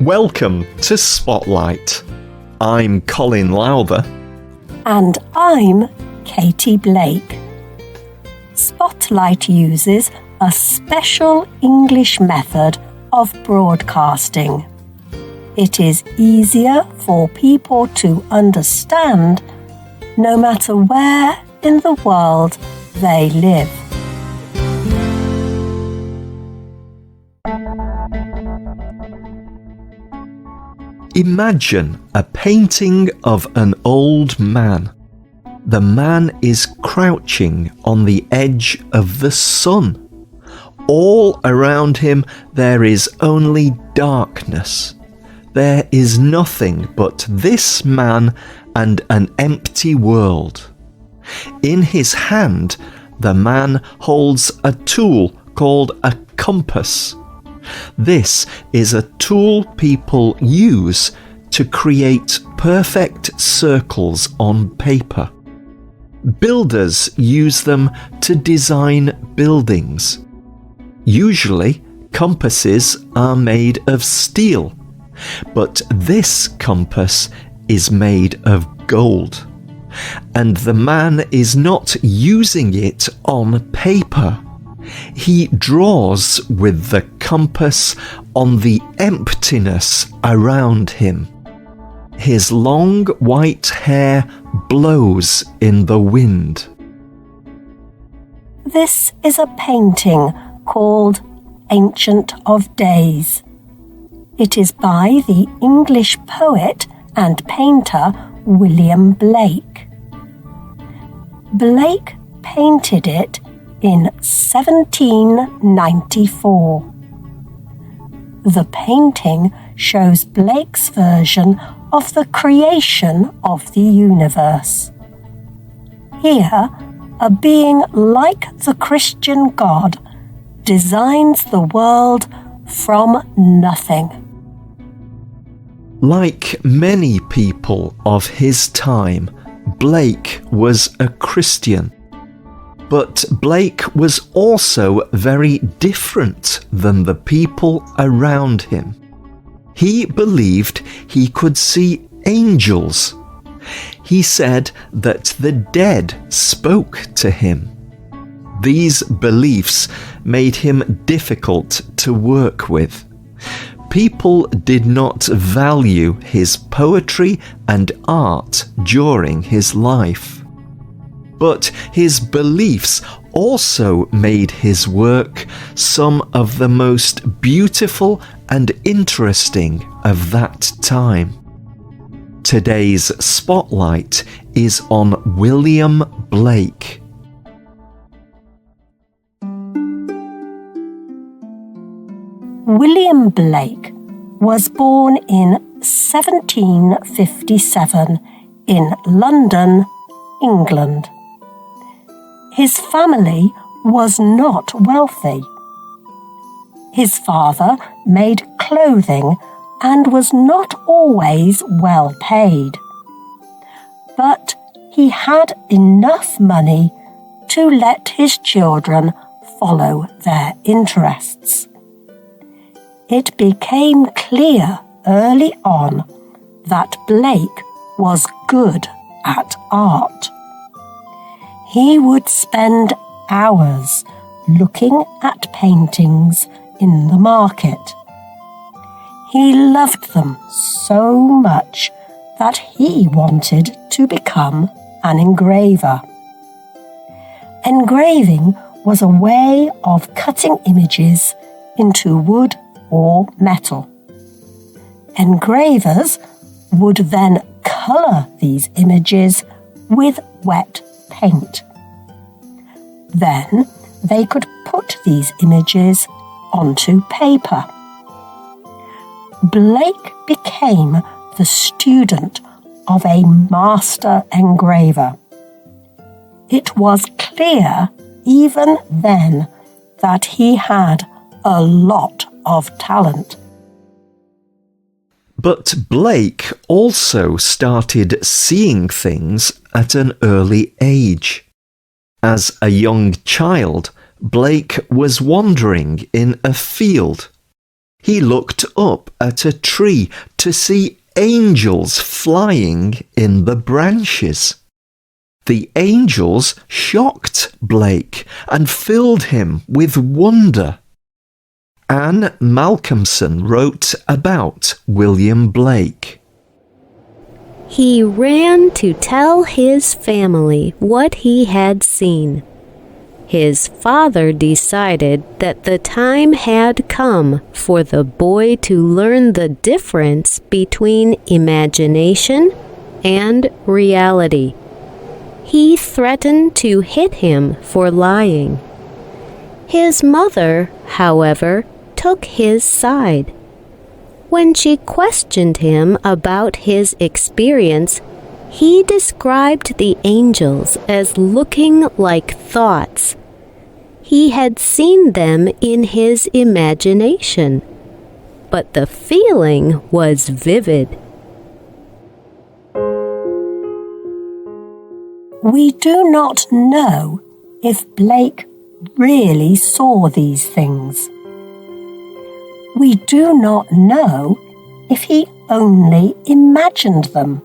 Welcome to Spotlight. I'm Colin Lowther. And I'm Katie Blake. Spotlight uses a special English method of broadcasting. It is easier for people to understand no matter where in the world they live. Imagine a painting of an old man. The man is crouching on the edge of the sun. All around him there is only darkness. There is nothing but this man and an empty world. In his hand, the man holds a tool called a compass. This is a tool people use to create perfect circles on paper. Builders use them to design buildings. Usually, compasses are made of steel, but this compass is made of gold. And the man is not using it on paper. He draws with the compass on the emptiness around him. His long white hair blows in the wind. This is a painting called Ancient of Days. It is by the English poet and painter William Blake. Blake painted it in 1794. The painting shows Blake's version of the creation of the universe. Here, a being like the Christian God designs the world from nothing. Like many people of his time, Blake was a Christian. But Blake was also very different than the people around him. He believed he could see angels. He said that the dead spoke to him. These beliefs made him difficult to work with. People did not value his poetry and art during his life. But his beliefs also made his work some of the most beautiful and interesting of that time. Today's spotlight is on William Blake. William Blake was born in 1757 in London, England. His family was not wealthy. His father made clothing and was not always well paid. But he had enough money to let his children follow their interests. It became clear early on that Blake was good at art. He would spend hours looking at paintings in the market. He loved them so much that he wanted to become an engraver. Engraving was a way of cutting images into wood or metal. Engravers would then colour these images with wet paint. Then they could put these images onto paper. Blake became the student of a master engraver. It was clear even then that he had a lot of talent. But Blake also started seeing things at an early age. As a young child, Blake was wandering in a field. He looked up at a tree to see angels flying in the branches. The angels shocked Blake and filled him with wonder. Anne Malcolmson wrote about William Blake. He ran to tell his family what he had seen. His father decided that the time had come for the boy to learn the difference between imagination and reality. He threatened to hit him for lying. His mother, however, took his side. When she questioned him about his experience, he described the angels as looking like thoughts. He had seen them in his imagination, but the feeling was vivid. We do not know if Blake really saw these things. We do not know if he only imagined them.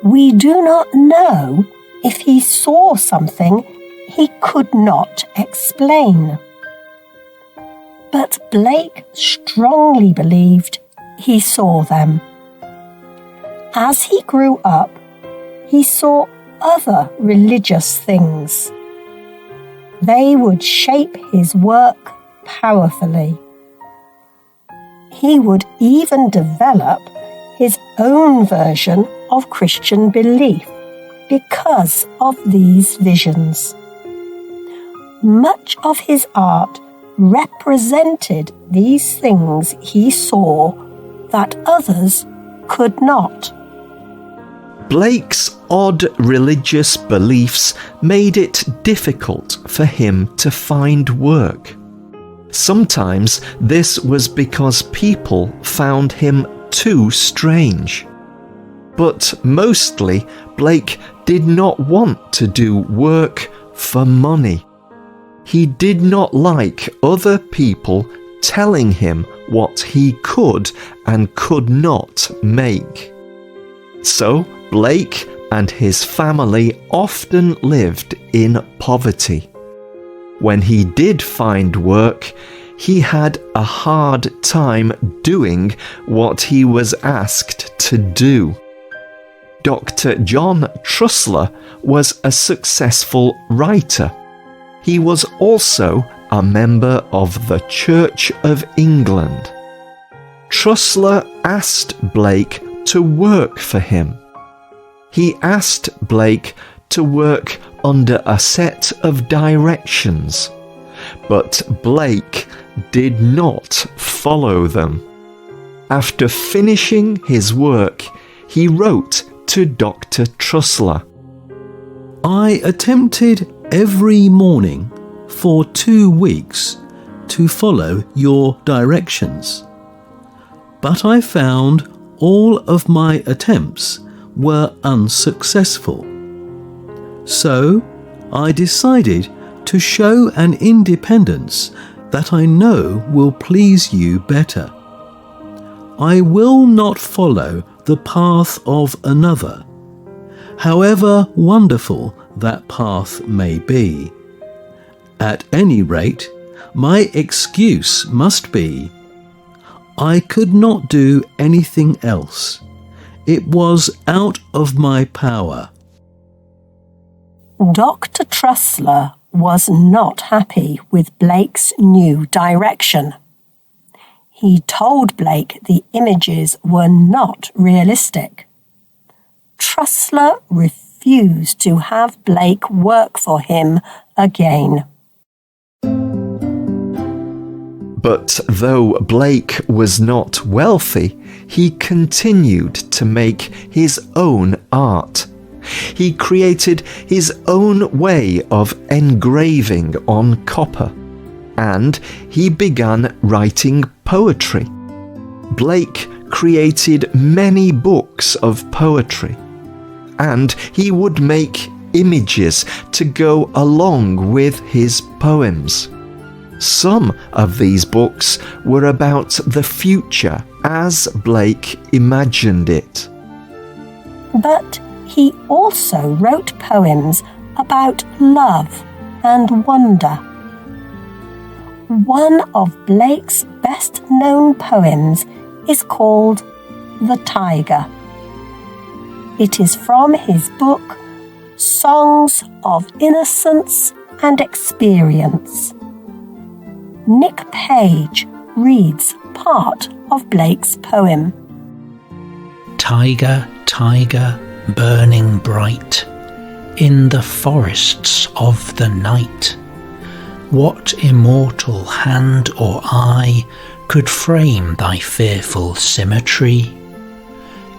We do not know if he saw something he could not explain. But Blake strongly believed he saw them. As he grew up, he saw other religious things. They would shape his work powerfully. He would even develop his own version of Christian belief because of these visions. Much of his art represented these things he saw that others could not. Blake's odd religious beliefs made it difficult for him to find work. Sometimes this was because people found him too strange. But mostly, Blake did not want to do work for money. He did not like other people telling him what he could and could not make. So, Blake and his family often lived in poverty. When he did find work, he had a hard time doing what he was asked to do. Dr. John Trussler was a successful writer. He was also a member of the Church of England. Trussler asked Blake to work for him. He asked Blake to work under a set of directions, but Blake did not follow them. After finishing his work, he wrote to Dr. Trussler. I attempted every morning for 2 weeks to follow your directions, but I found all of my attempts were unsuccessful. So I decided to show an independence that I know will please you better. I will not follow the path of another, however wonderful that path may be. At any rate, my excuse must be, I could not do anything else. It was out of my power. Dr. Trussler was not happy with Blake's new direction. He told Blake the images were not realistic. Trussler refused to have Blake work for him again. But though Blake was not wealthy, he continued to make his own art. He created his own way of engraving on copper, and he began writing poetry. Blake created many books of poetry, and he would make images to go along with his poems. Some of these books were about the future as Blake imagined it. But he also wrote poems about love and wonder. One of Blake's best-known poems is called The Tiger. It is from his book Songs of Innocence and Experience. Nick Page reads part of Blake's poem. Tiger, tiger, burning bright, in the forests of the night, what immortal hand or eye could frame thy fearful symmetry?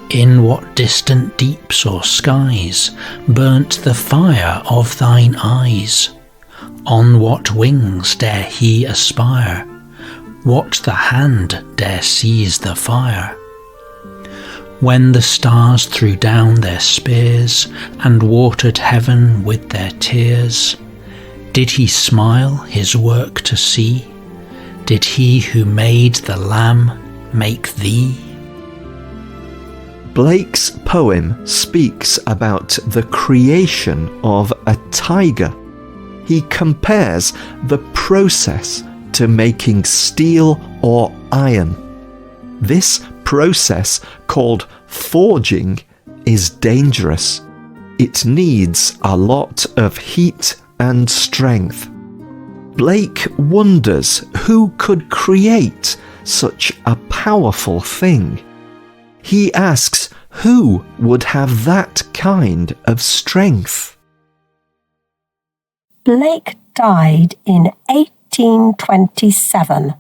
In what distant deeps or skies burnt the fire of thine eyes? On what wings dare he aspire? What the hand dare seize the fire? When the stars threw down their spears and watered heaven with their tears, did he smile his work to see? Did he who made the lamb make thee? Blake's poem speaks about the creation of a tiger. He compares the process to making steel or iron. This process, called forging, is dangerous. It needs a lot of heat and strength. Blake wonders who could create such a powerful thing. He asks who would have that kind of strength. Blake died in 1827.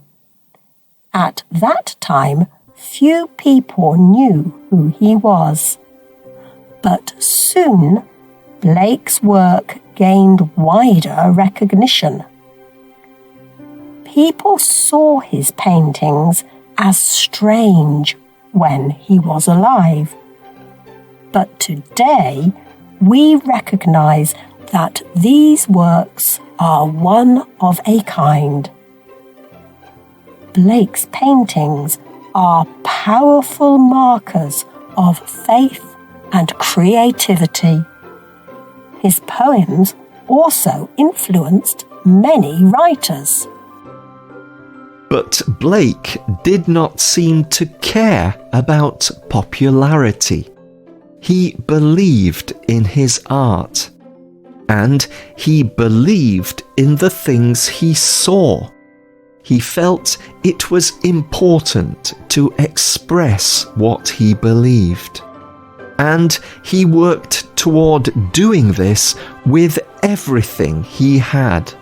At that time, few people knew who he was. But soon, Blake's work gained wider recognition. People saw his paintings as strange when he was alive. But today, we recognize that these works are one of a kind. Blake's paintings are powerful markers of faith and creativity. His poems also influenced many writers. But Blake did not seem to care about popularity. He believed in his art, and he believed in the things he saw. He felt it was important to express what he believed, and he worked toward doing this with everything he had.